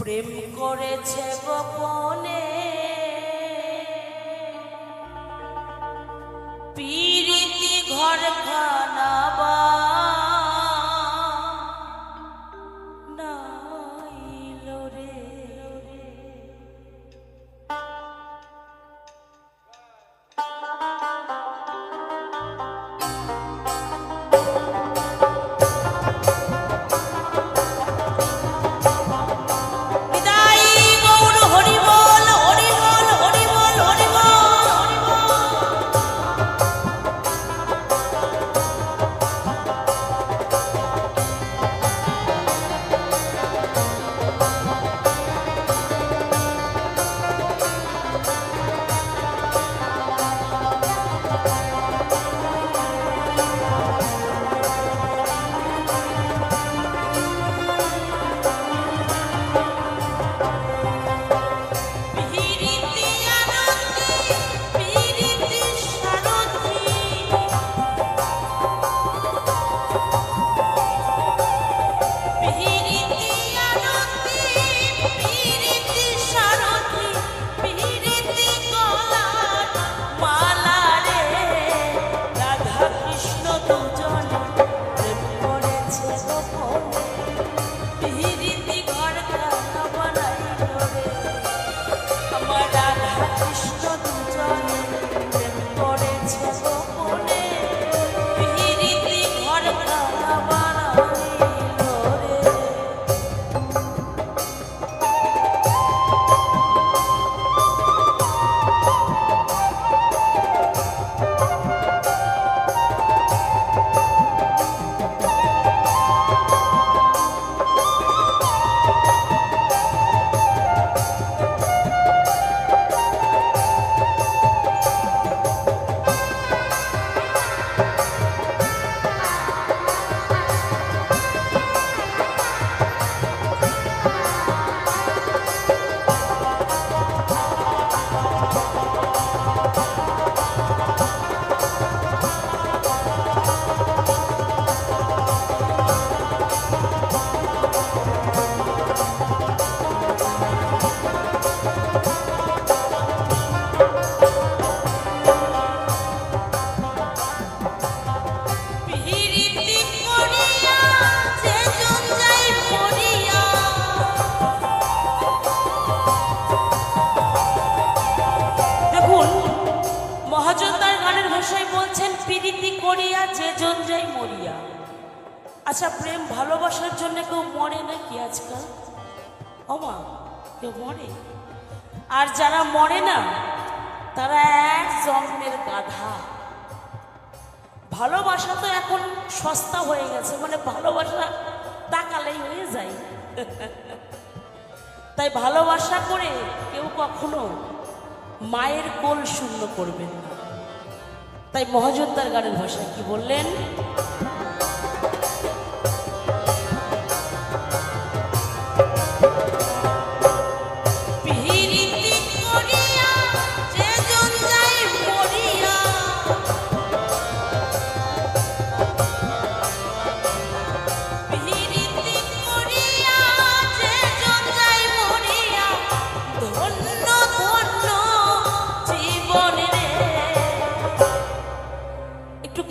প্রেম করেছে গোপনে পীরিতি ঘর খানা নাইলো রে। আচ্ছা, প্রেম ভালোবাসার জন্য কেউ মরে নাকি আজকাল? ওমা, কেউ মরে? আর যারা মরে না তারা এক জন্মের গাধা। ভালোবাসা তো এখন সস্তা হয়ে গেছে, মানে ভালোবাসা তাকালেই হয়ে যায়। তাই ভালোবাসা করে কেউ কখনো মায়ের কোল শূন্য করবেন না। তাই মহাযোদ্ধার গানের ভাষায় কি বললেন?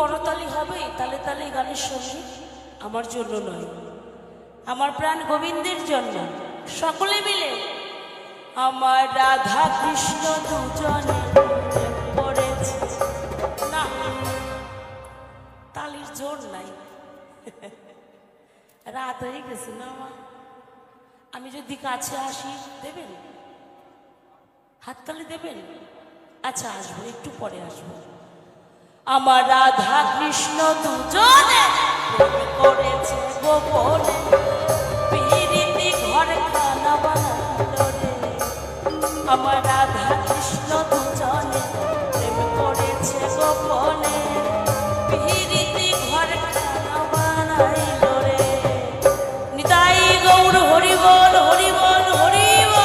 করতালি হবে, তালে তালে গানের সঙ্গে। আমার জন্য নয়, আমার প্রাণ গোবিন্দের জন্য। সকলে মিলে আমার রাধা কৃষ্ণ দুজনে পড়েছে না, তালির জোর নাই। রাত হয়ে গেছে না মা? আমি যদি কাছে আসি দেবেন? হাততালি দেবেন? আচ্ছা, আসবো, একটু পরে আসবো। আমার রাধা কৃষ্ণ দুজনে করেছে গোপনে পীরিতি ঘর খানা বানালো রে। আমার রাধা কৃষ্ণ দুজনে প্রেম করেছে গোপনে পীরিতি ঘর খানা বানাইলো রে। নিতাই গৌর হরি বল, হরি বল, হরি বল।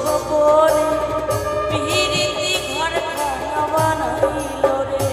গোপনে পিরিতি ঘর খানা বানাইল রে।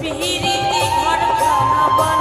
পিরিতি ঘর খানা বানাইল রে।